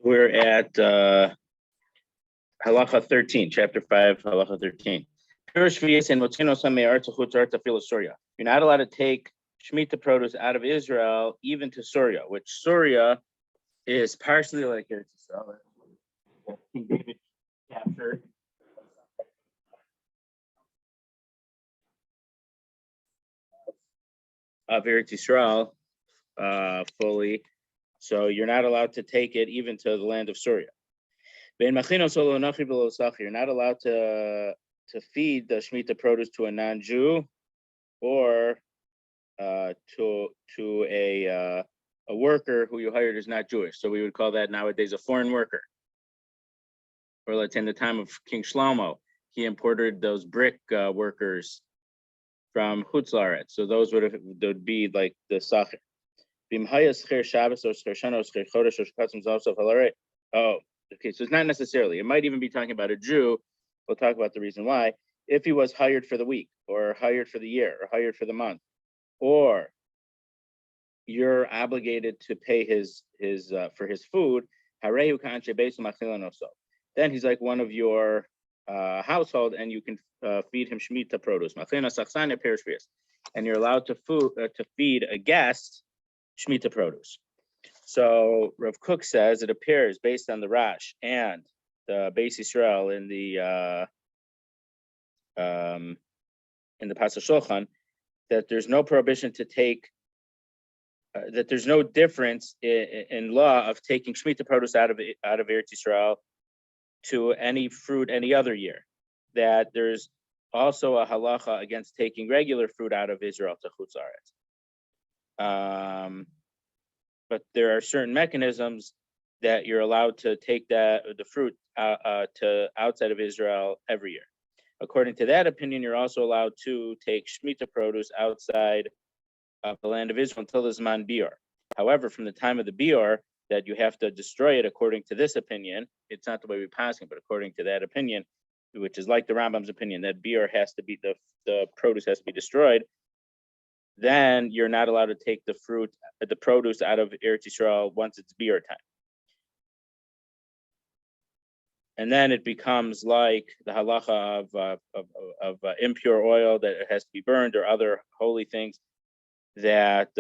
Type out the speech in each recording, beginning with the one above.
We're at Halacha 13, chapter 5, Halacha 13. You're not allowed to take Shmita produce out of Israel, even to Syria, which Syria is partially like Eretz Yisrael. King David captured of Eretz Yisrael fully. So you're not allowed to take it even to the land of Syria. You're not allowed to feed the Shmita produce to a non-Jew or to a worker who you hired is not Jewish. So we would call that nowadays a foreign worker. Or let's say in the time of King Shlomo, he imported those brick workers from Haaretz. So those would be like the Sacher. Oh, okay, so it's not necessarily. It might even be talking about a Jew. We'll talk about the reason why. If he was hired for the week, or hired for the year, or hired for the month, or you're obligated to pay his for his food, then he's like one of your household, and you can feed him Shmita produce. And you're allowed to feed a guest Shmita produce. So Rav Kook says it appears based on the Rash and the Beis Yisrael in the Pasuk Shulchan that there's no prohibition to take that there's no difference in law of taking Shmita produce out of Eretz Yisrael to any fruit any other year. That there's also a halacha against taking regular fruit out of Israel to Chutz Haaretz. But there are certain mechanisms that you're allowed to take the fruit to outside of Israel every year. According to that opinion, you're also allowed to take Shmita produce outside of the land of Israel until the Zman Bior. However, from the time of the Bior, that you have to destroy it, according to this opinion, it's not the way we pass it, but according to that opinion, which is like the Rambam's opinion, that Bior has to be, the produce has to be destroyed, then you're not allowed to take the produce out of Eretz Yisrael once it's Bior time. And then it becomes like the halacha of impure oil that it has to be burned, or other holy things that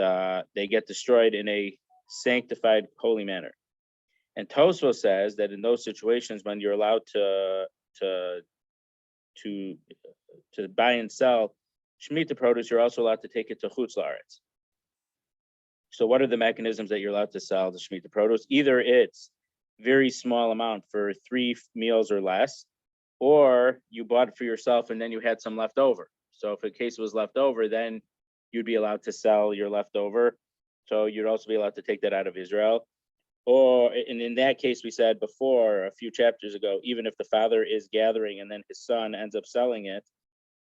they get destroyed in a sanctified, holy manner. And Tosfos says that in those situations when you're allowed to buy and sell Shmita produce, you're also allowed to take it to Chutz Haaretz. So what are the mechanisms that you're allowed to sell the Shmita produce? Either it's very small amount for 3 meals or less, or you bought it for yourself and then you had some left over. So if a case was left over, then you'd be allowed to sell your leftover. So you'd also be allowed to take that out of Israel. Or in that case, we said before, a few chapters ago, even if the father is gathering and then his son ends up selling it,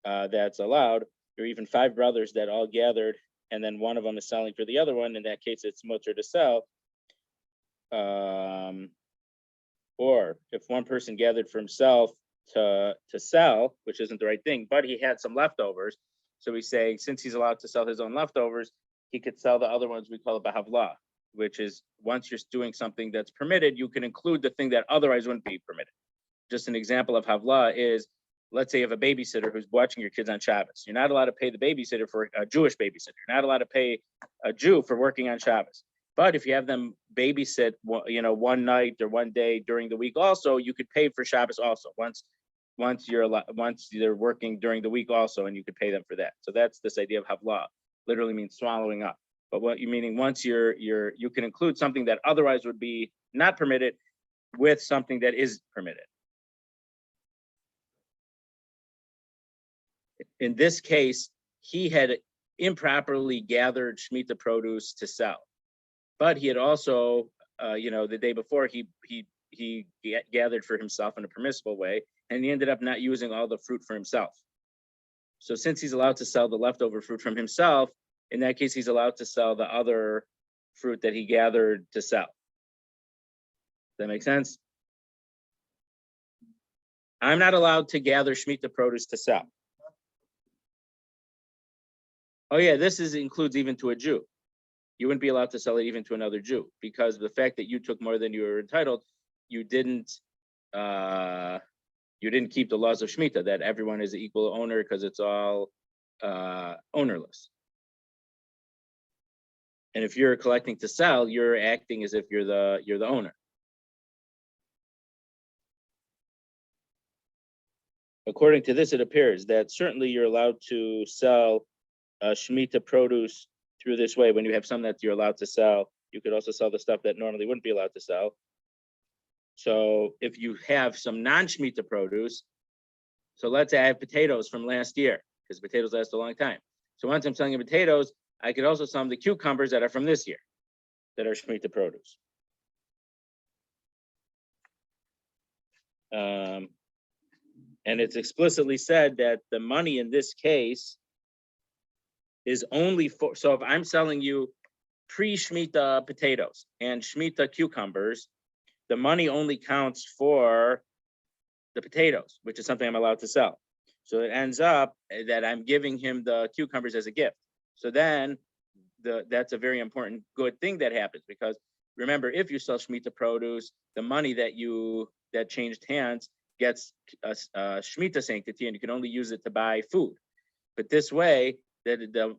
that's allowed. Or even 5 brothers that all gathered and then one of them is selling for the other one. In that case, it's mutter to sell. Or if one person gathered for himself to sell, which isn't the right thing, but he had some leftovers. So we say, since he's allowed to sell his own leftovers, he could sell the other ones. We call it bahavla, which is once you're doing something that's permitted, you can include the thing that otherwise wouldn't be permitted. Just an example of havla is, let's say you have a babysitter who's watching your kids on Shabbos. You're not allowed to pay the babysitter for a Jewish babysitter. You're not allowed to pay a Jew for working on Shabbos. But if you have them babysit, one night or one day during the week, also you could pay for Shabbos also. Once they're working during the week also, and you could pay them for that. So that's this idea of havla. Literally means swallowing up. But what you meaning once you can include something that otherwise would be not permitted with something that is permitted. In this case, he had improperly gathered Shmita produce to sell. But he had also, the day before, he gathered for himself in a permissible way, and he ended up not using all the fruit for himself. So since he's allowed to sell the leftover fruit from himself, in that case, he's allowed to sell the other fruit that he gathered to sell. Does that make sense? I'm not allowed to gather Shmita produce to sell. Oh yeah, this includes even to a Jew. you wouldn't be allowed to sell it even to another Jew, because of the fact that you took more than you were entitled, you didn't keep the laws of Shmitta, that everyone is an equal owner because it's all ownerless. And if you're collecting to sell, you're acting as if you're the owner. According to this, it appears that certainly you're allowed to sell Shmitta produce through this way. When you have some that you're allowed to sell, you could also sell the stuff that normally wouldn't be allowed to sell. So if you have some non-Shmitta produce, so let's say I have potatoes from last year, because potatoes last a long time. So once I'm selling potatoes, I could also sell the cucumbers that are from this year, that are Shmitta produce. And it's explicitly said that the money in this case is only for, so if I'm selling you pre-Shmitta potatoes and Shmitta cucumbers, the money only counts for the potatoes, which is something I'm allowed to sell. So it ends up that I'm giving him the cucumbers as a gift. So then that's a very important good thing that happens, because remember, if you sell Shmitta produce, the money that changed hands gets a Shmitta sanctity, and you can only use it to buy food. But this way, the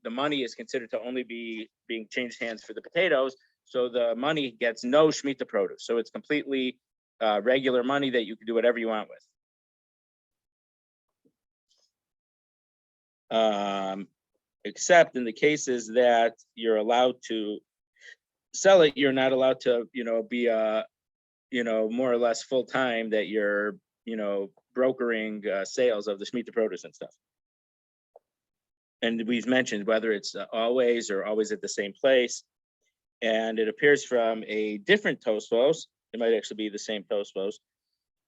money is considered to only be being changed hands for the potatoes, so the money gets no Shmitta produce. So it's completely regular money that you can do whatever you want with. Except in the cases that you're allowed to sell it, you're not allowed to, be more or less full time, that you're, brokering sales of the Shmitta produce and stuff. And we've mentioned whether it's always or always at the same place. And it appears from a different Tosfos, it might actually be the same Tosfos,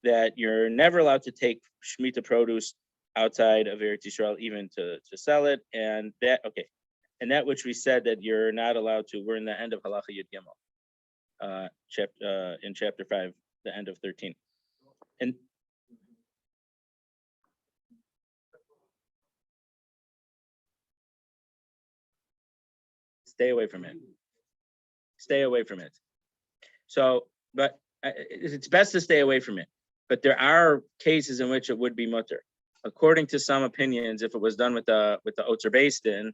that you're never allowed to take Shmitta produce outside of Eretz Yisrael, even to sell it. And that which we said that you're not allowed to, we're in the end of Halacha Yud Gimel, in chapter 5, the end of 13. And stay away from it. Stay away from it. So, but it's best to stay away from it. But there are cases in which it would be mutter. According to some opinions, if it was done with the Otzer Beis Din,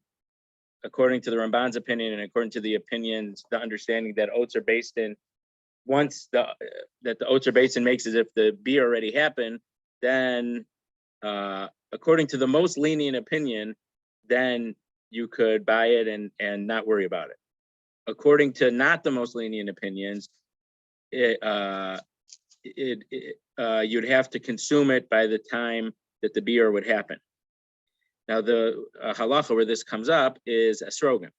according to the Ramban's opinion, and according to the opinions, the understanding that Otzer Beis Din, once that the Otzer Beis Din makes as if the beer already happened, then according to the most lenient opinion, then you could buy it and not worry about it. According to not the most lenient opinions, you'd have to consume it by the time that the beer would happen. Now, the halacha where this comes up is esrogim.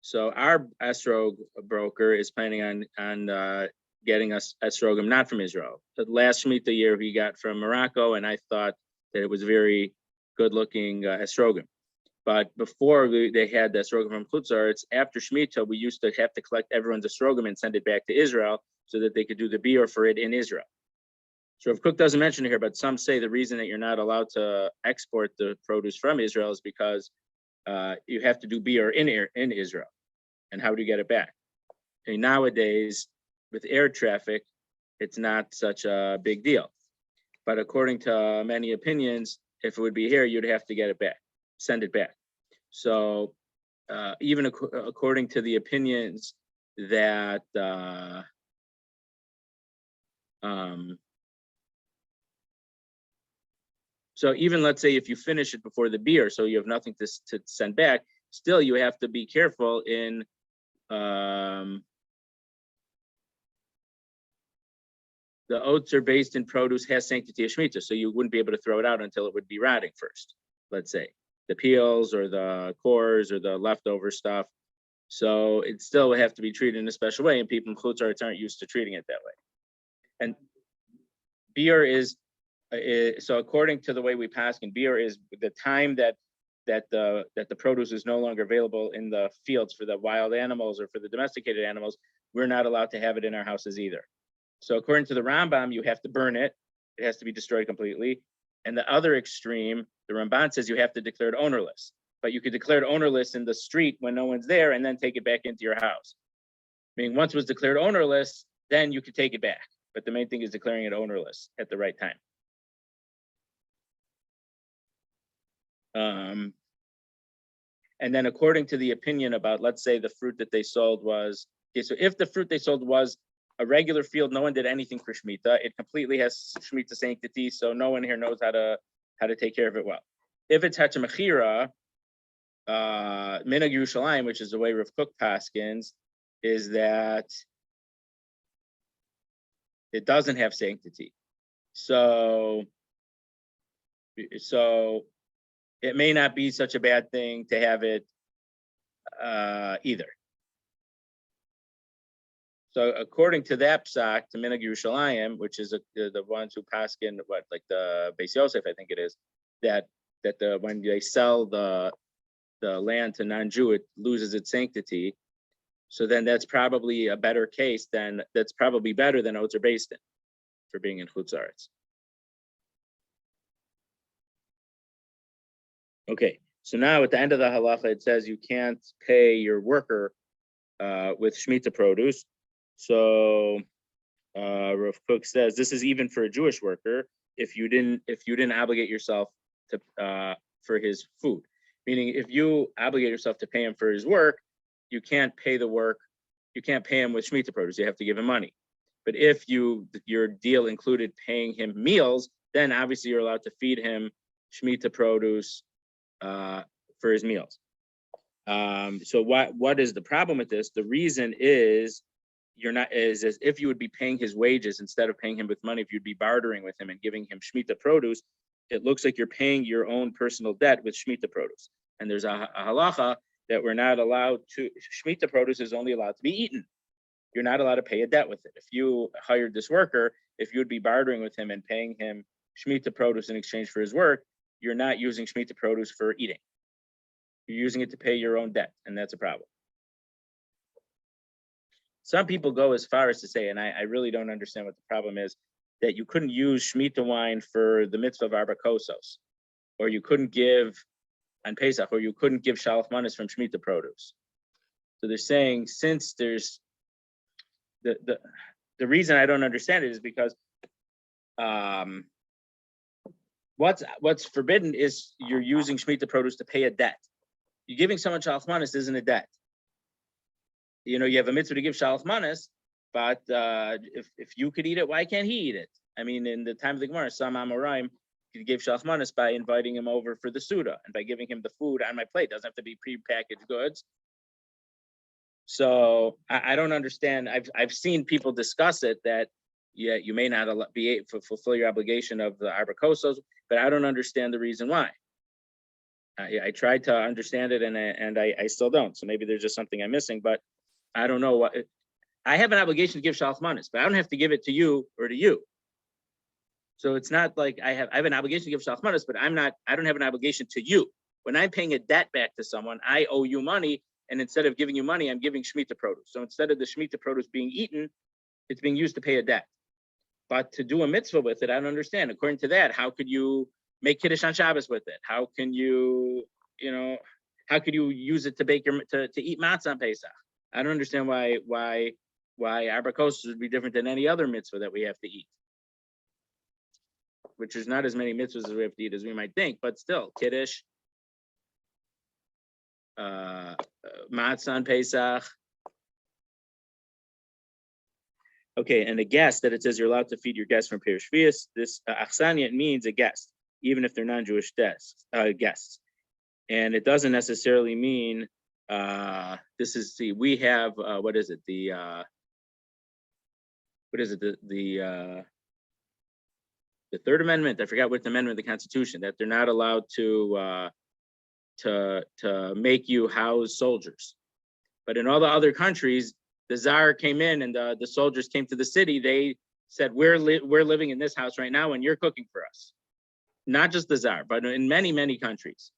So our esrog broker is planning on getting us esrogim not from Israel. The last Shmitta year he got from Morocco, and I thought that it was very good-looking esrogim. But before they had the esrogim from Chutz, after Shmitta, we used to have to collect everyone's esrogim and send it back to Israel so that they could do the beer for it in Israel. So if Kook doesn't mention it here, but some say the reason that you're not allowed to export the produce from Israel is because you have to do beer in Israel. And how do you get it back? And nowadays, with air traffic, it's not such a big deal. But according to many opinions, if it would be here, you'd have to get it back, send it back. So even according to the opinions that so even let's say if you finish it before the beer, so you have nothing to send back, still you have to be careful in the Otzer Beis Din produce has sanctity of Shmitta, so you wouldn't be able to throw it out until it would be rotting first, let's say. The peels or the cores or the leftover stuff. So it still would have to be treated in a special way, and people in Chutz aren't used to treating it that way. And beer is, so according to the way we pass in, beer is the time that the produce is no longer available in the fields for the wild animals or for the domesticated animals. We're not allowed to have it in our houses either. So according to the Rambam, you have to burn it. It has to be destroyed completely. And the other extreme, the Ramban says you have to declare it ownerless. but you could declare it ownerless in the street when no one's there and then take it back into your house. Meaning once it was declared ownerless, then you could take it back. But the main thing is declaring it ownerless at the right time. And then according to the opinion about, let's say the fruit that they sold was, okay, so if the fruit they sold was a regular field, no one did anything for Shmita, it completely has Shmita sanctity, so no one here knows how to take care of it well. If it's Hachemachira, Minhag Yerushalayim, which is the way Rav Kook paskins, is that it doesn't have sanctity. So it may not be such a bad thing to have it either. So according to that psak, to Minhag Yerushalayim, which is the ones who paskin what, like the Beis Yosef, I think it is, that when they sell the land to non-Jew, it loses its sanctity. So then that's probably a better case that's probably better than Otzer Beis Din for being in Chutz Haaretz. Okay, so now at the end of the halacha, it says you can't pay your worker with Shmita produce. So Rav Kook says this is even for a Jewish worker if you didn't obligate yourself to for his food. Meaning, if you obligate yourself to pay him for his work, you can't pay the work. You can't pay him with Shmita produce. You have to give him money. But if your deal included paying him meals, then obviously you're allowed to feed him Shmita produce for his meals. So what is the problem with this? The reason is is as if you would be paying his wages instead of paying him with money. If you'd be bartering with him and giving him Shmita produce, it looks like you're paying your own personal debt with Shmita produce. And there's a halacha that we're not allowed to, Shmita produce is only allowed to be eaten. You're not allowed to pay a debt with it. If you hired this worker, if you would be bartering with him and paying him Shmita produce in exchange for his work, you're not using Shmita produce for eating. You're using it to pay your own debt, and that's a problem. Some people go as far as to say, and I really don't understand what the problem is, that you couldn't use Shmita wine for the mitzvah of Arba Kosos, or you couldn't give on Pesach, or you couldn't give Shalach Manas from Shmita produce. So they're saying, since there's the reason I don't understand it is because what's forbidden is you're using Shmita produce to pay a debt. You're giving someone Shalach Manas isn't a debt. You know, you have a mitzvah to give Shalach Manas, but if you could eat it, why can't he eat it? I mean, in the time of the Gemara, some Amoraim gave Shalach Manas by inviting him over for the Suda and by giving him the food on my plate. Doesn't have to be prepackaged goods. So I don't understand. I've seen people discuss it that you may not be able to fulfill your obligation of the Arba Kosos, but I don't understand the reason why. I tried to understand it and I still don't. So maybe there's just something I'm missing, but I don't know what. I have an obligation to give Shalach Manas, but I don't have to give it to you or to you. So it's not like I have an obligation to give Shalach Manas, but I don't have an obligation to you. When I'm paying a debt back to someone, I owe you money, and instead of giving you money, I'm giving Shmita produce. So instead of the Shmita produce being eaten, it's being used to pay a debt. But to do a mitzvah with it, I don't understand. According to that, how could you make Kiddush on Shabbos with it? How can you use it to bake to eat matzah on Pesach? I don't understand why Arba Kosos would be different than any other mitzvah that we have to eat, which is not as many mitzvahs as we have to eat as we might think, but still, Kiddush, matzah on Pesach. Okay, and a guest that it says you're allowed to feed your guests from Peirush Shvius. This achsania means a guest, even if they're non-Jewish guests. And it doesn't necessarily mean we have what is it? The Third Amendment. I forgot what amendment of the Constitution, that they're not allowed to make you house soldiers. But in all the other countries, the Tsar came in and the soldiers came to the city. They said, we're living in this house right now and you're cooking for us. Not just the Tsar, but in many, many countries.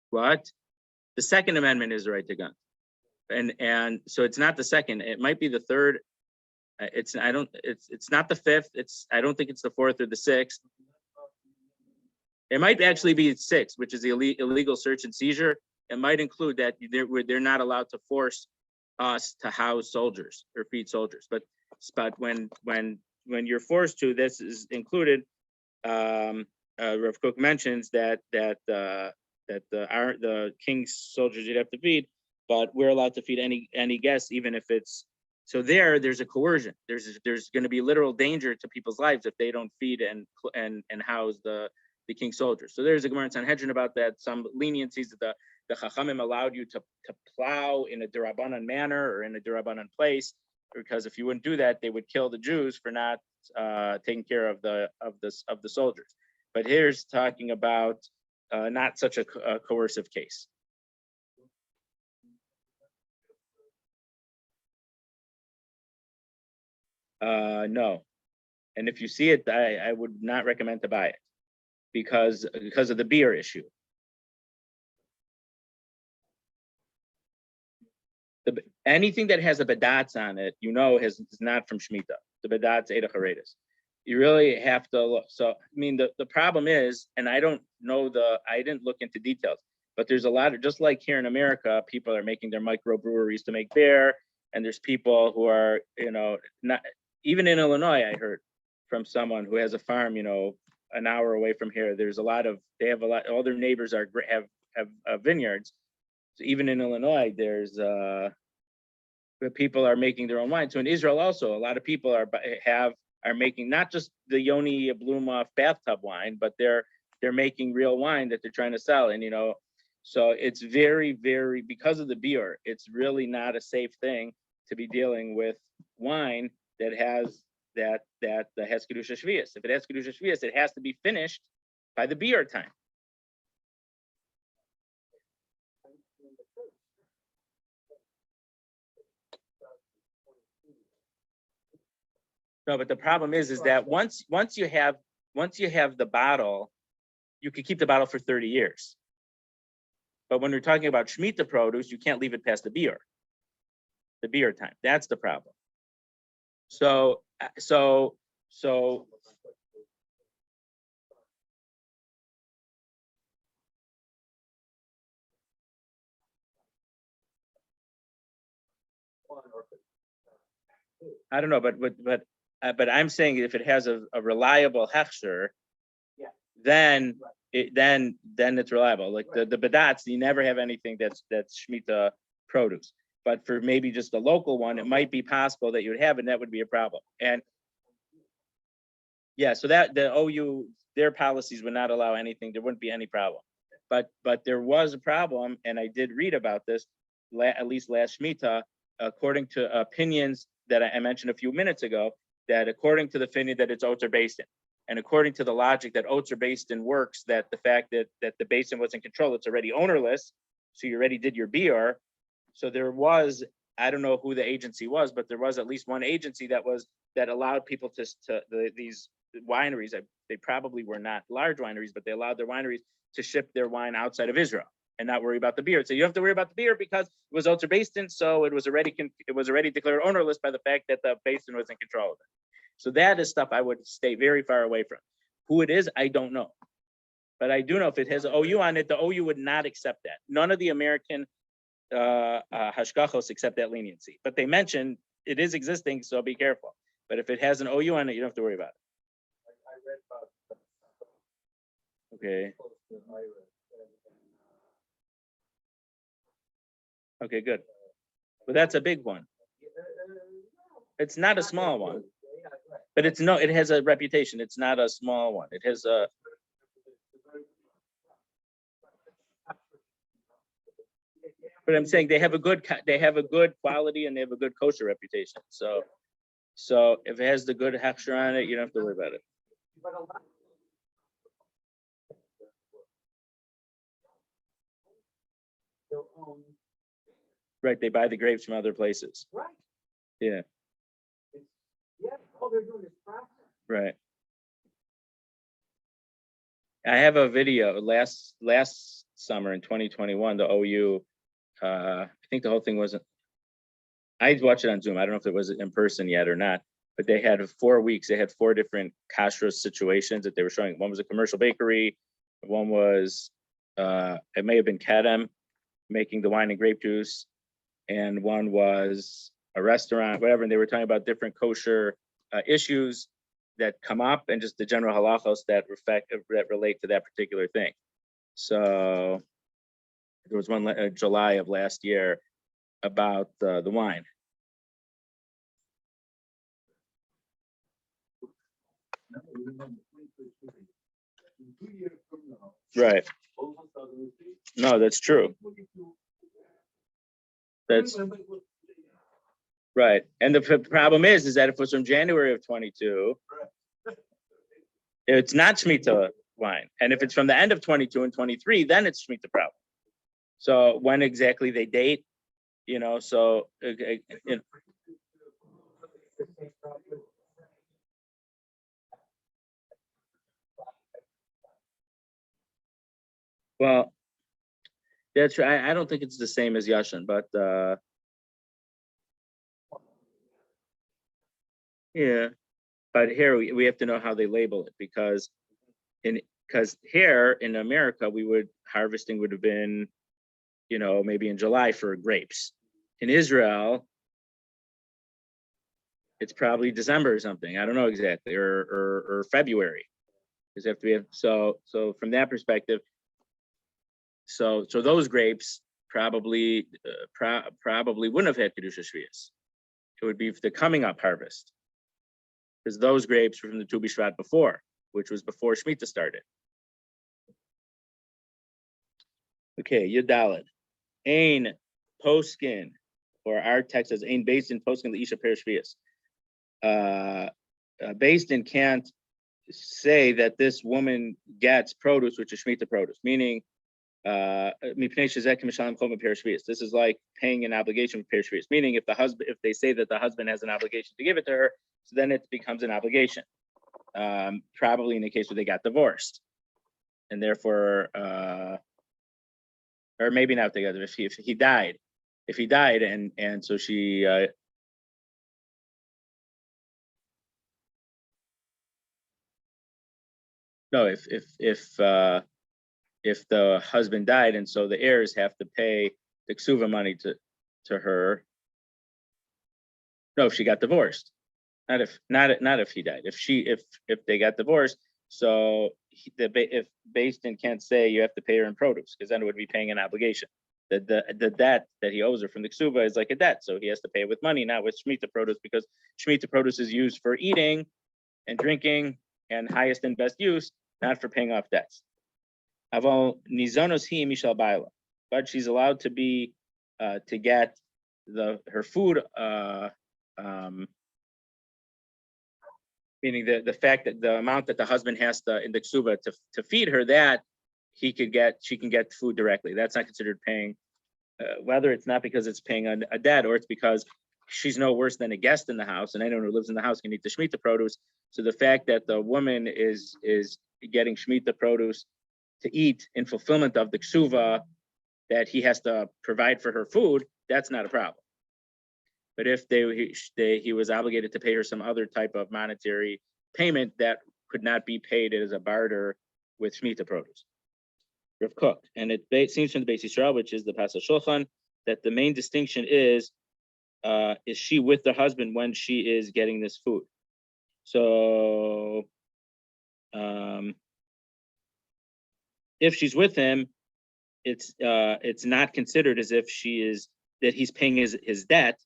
What? The Second Amendment is the right to gun. And so it's not the second. It might be the third. It's not the fifth. I don't think it's the fourth or the sixth. It might actually be 6, which is the illegal search and seizure. It might include that they're not allowed to force us to house soldiers or feed soldiers. But when you're forced to, this is included. Rav Kook mentions that the king's soldiers you'd have to feed, but we're allowed to feed any guest, even if it's. So there's a coercion. There's going to be literal danger to people's lives if they don't feed and house the king's soldiers. So there's a Gemara in Sanhedrin about that. Some leniencies that the Chachamim allowed you to plow in a Durabanan manner or in a Durabanan place, because if you wouldn't do that, they would kill the Jews for not taking care of the soldiers. But here's talking about not such a coercive case. No, and if you see it, I would not recommend to buy it because of the beer issue. Anything that has a bedatz on it, is not from Shmitta. The bedatz Eida Haaretz. You really have to look. So, I mean, the problem is, and I don't know I didn't look into details, but there's a lot of, just like here in America, people are making their microbreweries to make beer, and there's people who are, not even in Illinois. I heard from someone who has a farm, an hour away from here. There's all their neighbors have vineyards. So even in Illinois, there's people are making their own wine. So in Israel also, a lot of people are making not just the Yoni Blumhoff bathtub wine, but they're making real wine that they're trying to sell. And so it's very, very, because of the beer, it's really not a safe thing to be dealing with wine that has Kedusha Shvius. If it has Kedusha Shvius, it has to be finished by the beer time. No, but the problem is that once you have the bottle, you could keep the bottle for 30 years. But when we're talking about Shmita produce, you can't leave it past the beer time. That's the problem. So I don't know, but I'm saying if it has a reliable hechsher, then it's reliable. Like the bedats, you never have anything that's Shmita produce. But for maybe just a local one, it might be possible that you would have, and that would be a problem. And yeah, so that the OU, their policies would not allow anything. There wouldn't be any problem. But there was a problem, and I did read about this, at least last Shmita, according to opinions that I mentioned a few minutes ago, that according to the opinion that it's Otzer Basin, and according to the logic that Otzer Basin works, that the fact that the basin was in control, it's already ownerless, so you already did your BR. So there was, I don't know who the agency was, but there was at least one agency that allowed people these wineries. They probably were not large wineries, but they allowed their wineries to ship their wine outside of Israel and not worry about the beer. So you have to worry about the beer because it was Otzer Basin, so it was already declared ownerless by the fact that the basin was in control of it. So that is stuff I would stay very far away from. Who it is, I don't know. But I do know if it has an OU on it, the OU would not accept that. None of the American hashgachos accept that leniency. But they mention it is existing, so be careful. But if it has an OU on it, you don't have to worry about it. I read about okay. Okay, good. But that's a big one. It's not a small one. But it has a reputation. It's not a small one. It has a. But I'm saying they have a good quality and they have a good kosher reputation. So if it has the good hechsher on it, you don't have to worry about it. Right, they buy the grapes from other places. Right. Yeah. All they're doing is process. Right. I have a video last summer in 2021. The OU, I think the whole thing wasn't. I watched it on Zoom. I don't know if it was in person yet or not. But they had 4 weeks. They had 4 different kashrus situations that they were showing. One was a commercial bakery. One was it may have been Kedem making the wine and grape juice, and one was a restaurant, whatever. And they were talking about different kosher issues that come up, and just the general halachos that relate to that particular thing. So there was one July of last year about the wine. Right. No, that's true. That's right. And the problem is that if it was from January of 22, it's not Shmitta wine. And if it's from the end of 22 and 23, then it's Shmitta problem. So when exactly they date, so well, that's right. I don't think it's the same as Yashin, but yeah. But here we have to know how they label it, because here in America harvesting would have been, maybe in July for grapes. In Israel, it's probably December or something. I don't know exactly, or February. Because have to be so from that perspective. So those grapes probably wouldn't have had kedusha shvius. It would be the coming up harvest, because those grapes were from the Tu B'Shvat before, which was before Shmita started. Okay, Yudalad. Ain poskin, or our text says ain based in poskin the isha perishvias. Based in can't say that this woman gets produce, which is Shmita produce, meaning this is like paying an obligation for perishvias, meaning if they say that the husband has an obligation to give it to her, so then it becomes an obligation. Probably in the case where they got divorced, and therefore or maybe not together. If he died, and so she no, if the husband died, and so the heirs have to pay the ksuva money to her. No, if she got divorced, not if he died. If they got divorced, so if Basin can't say you have to pay her in produce, because then it would be paying an obligation. The debt that he owes her from the ksuva is like a debt, so he has to pay it with money, not with Shmita produce, because Shmita produce is used for eating and drinking and highest and best use, not for paying off debts. Aval nizonos hi mishal baila, but she's allowed to be to get her food. Meaning the fact that the amount that the husband has in the ksuba to feed her, that she can get food directly. That's not considered paying, whether it's not because it's paying a debt, or it's because she's no worse than a guest in the house, and anyone who lives in the house can eat the Shmita produce. So the fact that the woman is getting Shmita produce to eat in fulfillment of the ksuva that he has to provide for her food, that's not a problem. But if he was obligated to pay her some other type of monetary payment, that could not be paid as a barter with Shmita produce. Rav Kook, and it seems from the Beis Yisrael, which is the Pasuk Shulchan, that the main distinction is she with the husband when she is getting this food? So if she's with him, it's not considered as if he's paying his debt,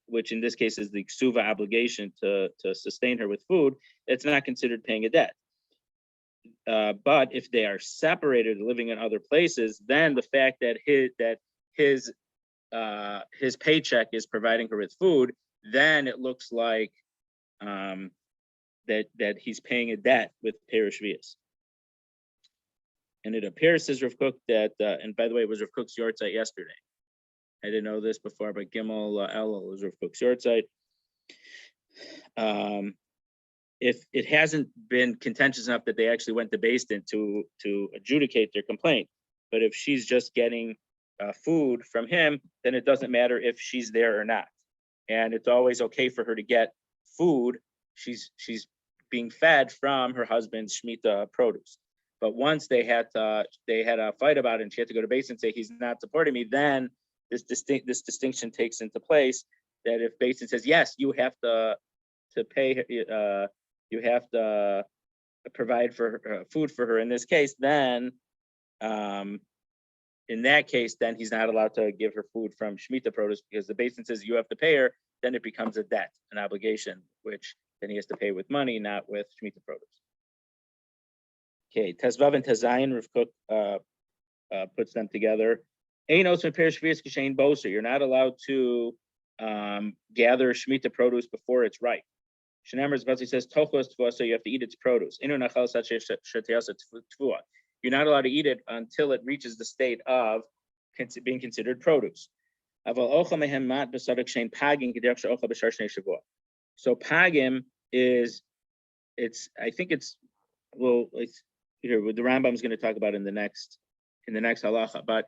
which in this case is the ksuva obligation to sustain her with food. It's not considered paying a debt. But if they are separated, living in other places, then the fact that his paycheck is providing her with food, then it looks like that he's paying a debt with perishvias. And it appears, says Rav Kook, that and by the way, it was Rav Kook's yortzeit yesterday. I didn't know this before, but Gimel Elul is Rav Kook's yortzeit. If it hasn't been contentious enough that they actually went to Beis Din to adjudicate their complaint, but if she's just getting food from him, then it doesn't matter if she's there or not, and it's always okay for her to get food. She's being fed from her husband's Shmita produce. But once they had a fight about it, and she had to go to base and say he's not supporting me, then this distinction takes into place. That if Basin says yes, you have to pay, you have to provide for food for her in this case, then in that case, then he's not allowed to give her food from Shmitta produce, because the Basin says you have to pay her. Then it becomes a debt, an obligation, which then he has to pay with money, not with Shmitta produce. Okay, Tezvav and Tezayin, Rav Kook puts them together. You're not allowed to gather Shmitta produce before it's ripe. Shenemar Zvatzi says Tochos Tvua, so you have to eat its produce. You're not allowed to eat it until it reaches the state of being considered produce. So pagim is, I think it's, well, it's here the Rambam is going to talk about in the next halacha, but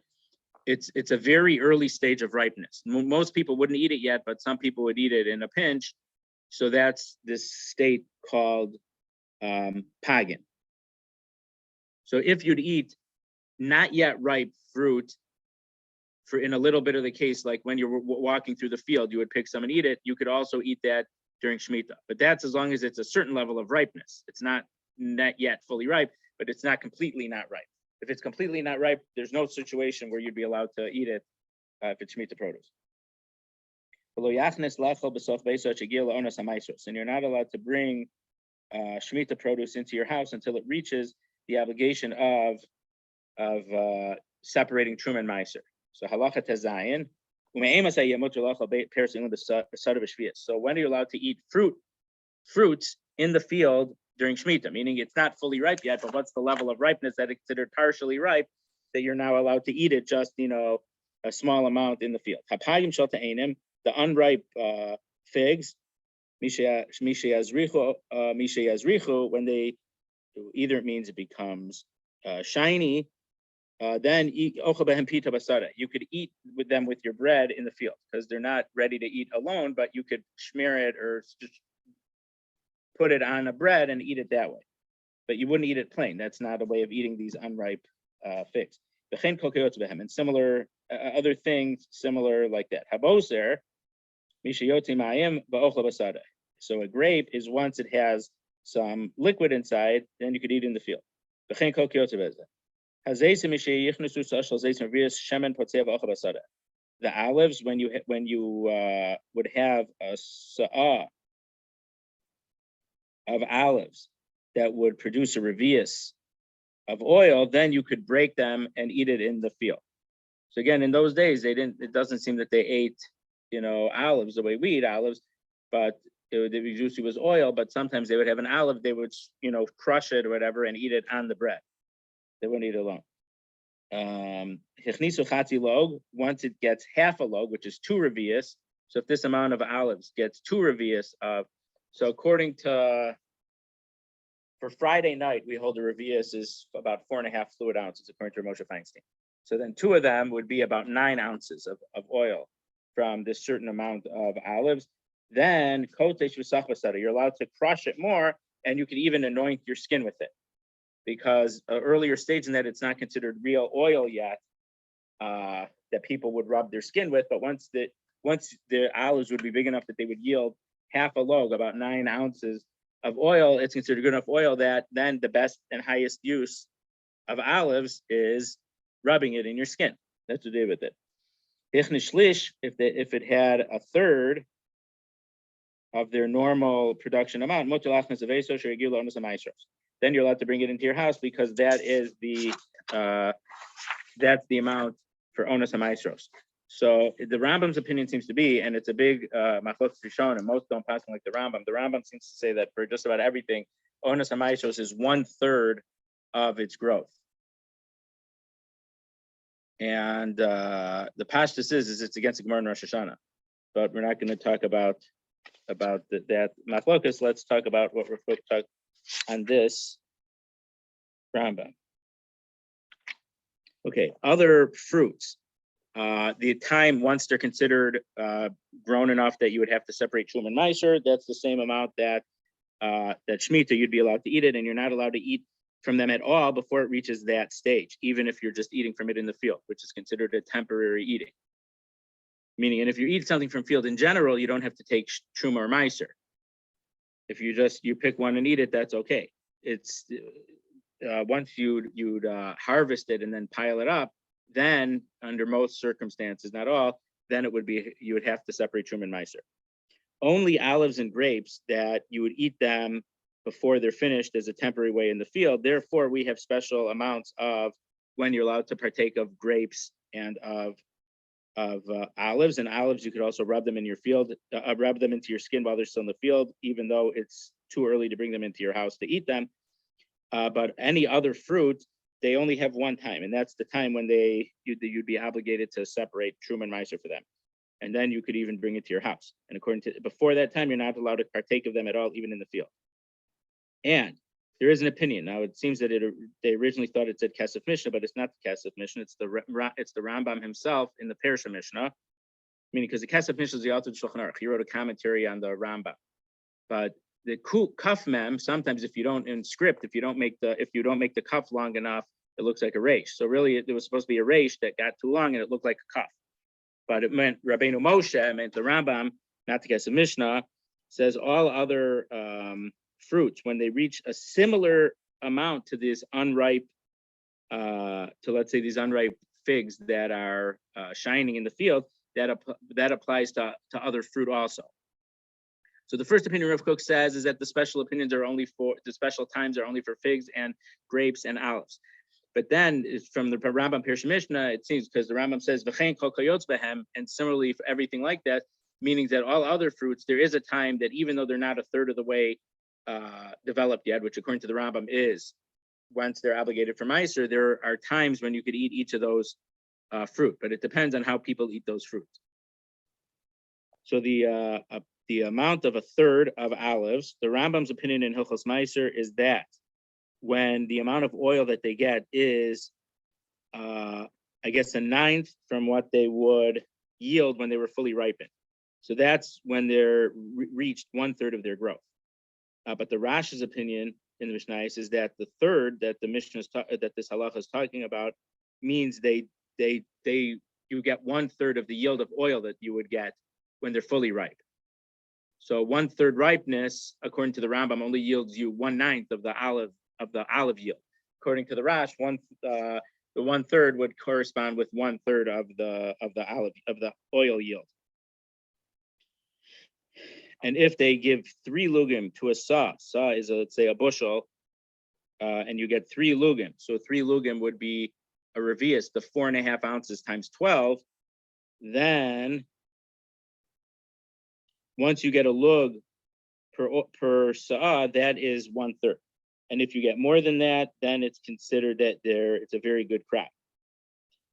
it's a very early stage of ripeness. Most people wouldn't eat it yet, but some people would eat it in a pinch. So that's this state called pagin. So if you'd eat not yet ripe fruit, for in a little bit of the case, like when you're walking through the field, you would pick some and eat it. You could also eat that during Shmitta, but that's as long as it's a certain level of ripeness. It's not yet fully ripe, but it's not completely not ripe. If it's completely not ripe, there's no situation where you'd be allowed to eat it if it's Shmitta produce. And you're not allowed to bring Shmitta produce into your house until it reaches the obligation of separating Truma and Meiser. So halacha tezayin. So when are you allowed to eat fruits in the field during Shmitta? Meaning it's not fully ripe yet, but what's the level of ripeness that is considered partially ripe that you're now allowed to eat it just a small amount in the field? The unripe figs, when they either it means it becomes shiny. Then you could eat with them with your bread in the field because they're not ready to eat alone, but you could smear it or just put it on a bread and eat it that way. But you wouldn't eat it plain. That's not a way of eating these unripe figs. And similar other things similar like that. So a grape is once it has some liquid inside, then you could eat it in the field. The olives, when you would have a sa'ah of olives that would produce a revius of oil, then you could break them and eat it in the field. So again, in those days, it doesn't seem that they ate, olives the way we eat olives, but the juicy was oil, but sometimes they would have an olive, they would, crush it or whatever and eat it on the bread. They wouldn't eat it alone. Once it gets half a log, which is 2 revius. So if this amount of olives gets 2 revius so according to, for Friday night, we hold a revius is about 4.5 fluid ounces, according to Moshe Feinstein. So then 2 of them would be about 9 ounces of oil from this certain amount of olives. Then you're allowed to crush it more, and you can even anoint your skin with it. Because earlier stage in that it's not considered real oil yet that people would rub their skin with, but once the olives would be big enough that they would yield half a log, about 9 ounces of oil, it's considered good enough oil that then the best and highest use of olives is rubbing it in your skin. That's what they did with it. If it had a third of their normal production amount, then you're allowed to bring it into your house because that is that's the amount for onas hamaisros. So the Rambam's opinion seems to be, and it's a big machlokes rishon, and most don't pass like the Rambam. The Rambam seems to say that for just about everything, onas hamaisros is 1/3 of its growth. And the pashtus is it's against the Gemara in Rosh Hashanah, but we're not going to talk about that machlokes. Let's talk about what we're going to talk on this Rambam. Okay, other fruits. The time once they're considered grown enough that you would have to separate Truma and Meiser, that's the same amount that Shmitta you'd be allowed to eat it, and you're not allowed to eat from them at all before it reaches that stage, even if you're just eating from it in the field, which is considered a temporary eating. Meaning, and if you eat something from field in general, you don't have to take truma or meiser. If you pick one and eat it, that's okay. It's once you'd harvest it and then pile it up, then under most circumstances, not all, then you would have to separate truma and meiser. Only olives and grapes that you would eat them before they're finished as a temporary way in the field. Therefore, we have special amounts of when you're allowed to partake of grapes and of olives. And olives, you could also rub them in your field, rub them into your skin while they're still in the field, even though it's too early to bring them into your house to eat them. But any other fruit, they only have one time, and that's the time when you'd be obligated to separate truma and meiser for them. And then you could even bring it to your house. And before that time, you're not allowed to partake of them at all, even in the field. And there is an opinion. Now, it seems that they originally thought it said Kesef Mishnah, but it's not the Kesef Mishnah. It's the Rambam himself in the Parsha Mishnah, meaning because the Kesef Mishnah is the author of Shulchan Aruch. He wrote a commentary on the Rambam. But the kuf mem, sometimes if you don't make the kuf long enough, it looks like a reish. So really, it was supposed to be a reish that got too long and it looked like a kuf. But it meant Rabbeinu Moshe, it meant the Rambam, not the Kesef Mishnah, says all other fruits, when they reach a similar amount to these unripe, let's say these unripe figs that are shining in the field, that applies to other fruit also. So the first opinion Rav Kook says is that the special times are only for figs and grapes and olives. But then from the Rambam Parsha Mishnah, it seems, because the Rambam says v'chein kol kayotz behem, and similarly for everything like that, meaning that all other fruits, there is a time that even though they're not a third of the way developed yet, which according to the Rambam is once they're obligated for meiser, there are times when you could eat each of those fruit, but it depends on how people eat those fruits. So the amount of a third of olives, the Rambam's opinion in Hilchos Meiser is that when the amount of oil that they get is, I guess, a ninth from what they would yield when they were fully ripened. So that's when they're reached 1/3 of their growth. But the Rash's opinion in the Mishnah is that the third that the Mishnah that this halacha is talking about means you get 1/3 of the yield of oil that you would get when they're fully ripe. So 1/3 ripeness, according to the Rambam, only yields you 1/9 of the olive yield. According to the Rash, the 1/3 would correspond with 1/3 of the oil yield. And if they give 3 lugim to a saw is let's say a bushel, and you get 3 lugim, so 3 lugim would be a revius, the 4.5 ounces times 12. Then once you get a lug per saw, that is 1/3. And if you get more than that, then it's considered that it's a very good crop.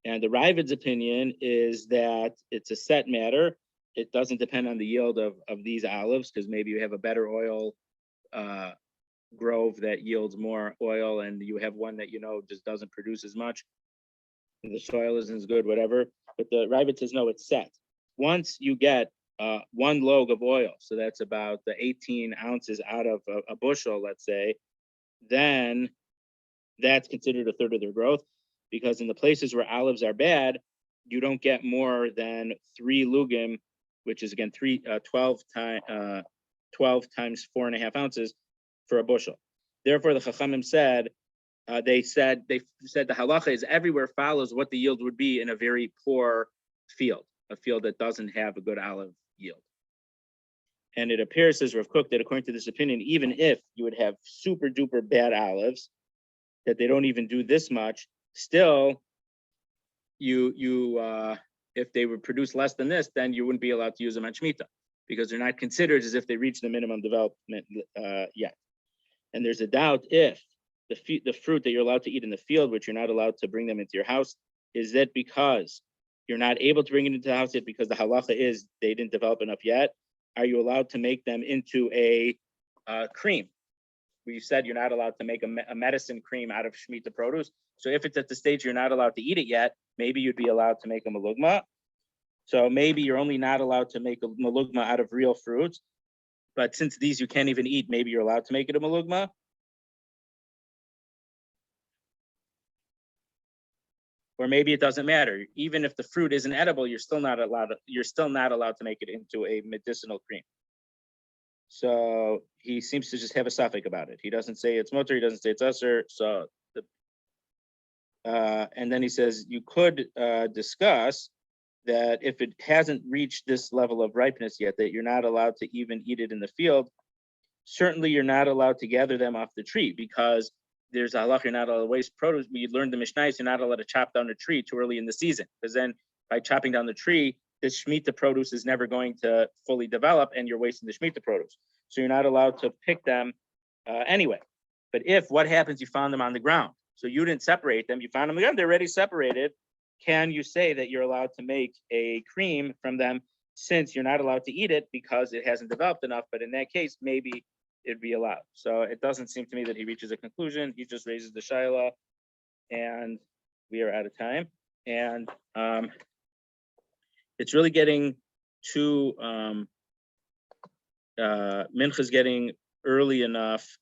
And the Ravid's opinion is that it's a set matter. It doesn't depend on the yield of these olives, because maybe you have a better oil grove that yields more oil, and you have one that just doesn't produce as much. The soil isn't as good, whatever. But the Ravid says no, it's set. Once you get 1 log of oil, so that's about the 18 ounces out of a bushel, let's say, then that's considered a third of their growth, because in the places where olives are bad, you don't get more than 3 lugim, which is again 12 times 4.5 ounces for a bushel. Therefore, the Chachamim said they said the halacha is everywhere follows what the yield would be in a very poor field, a field that doesn't have a good olive yield. And it appears, says Rav Kook, that according to this opinion, even if you would have super duper bad olives, that they don't even do this much, still, if they would produce less than this, then you wouldn't be allowed to use them on Shmitta, because they're not considered as if they reach the minimum development yet. And there's a doubt if the fruit that you're allowed to eat in the field, which you're not allowed to bring them into your house, is that because you're not able to bring it into the house yet because the halacha is they didn't develop enough yet? Are you allowed to make them into a cream? We said you're not allowed to make a medicine cream out of Shmitta produce. So if it's at the stage you're not allowed to eat it yet, maybe you'd be allowed to make a malugma. So maybe you're only not allowed to make a malugma out of real fruits. But since these you can't even eat, maybe you're allowed to make it a malugma. Or maybe it doesn't matter. Even if the fruit isn't edible, you're still not allowed to make it into a medicinal cream. So he seems to just have a suffix about it. He doesn't say it's mutter, he doesn't say it's usher. So and then he says you could discuss that if it hasn't reached this level of ripeness yet, that you're not allowed to even eat it in the field. Certainly you're not allowed to gather them off the tree, because there's a halach, you're not allowed to waste produce. We learned the Mishnah, you're not allowed to chop down a tree too early in the season, because then by chopping down the tree, the Shmitta produce is never going to fully develop and you're wasting the Shmitta produce. So you're not allowed to pick them anyway. But if what happens, you found them on the ground, so you didn't separate them, you found them on the ground, they're already separated, can you say that you're allowed to make a cream from them, since you're not allowed to eat it because it hasn't developed enough? But in that case, maybe it'd be allowed. So it doesn't seem to me that he reaches a conclusion. He just raises the shaila, and we are out of time. And it's really getting too mincha's getting early enough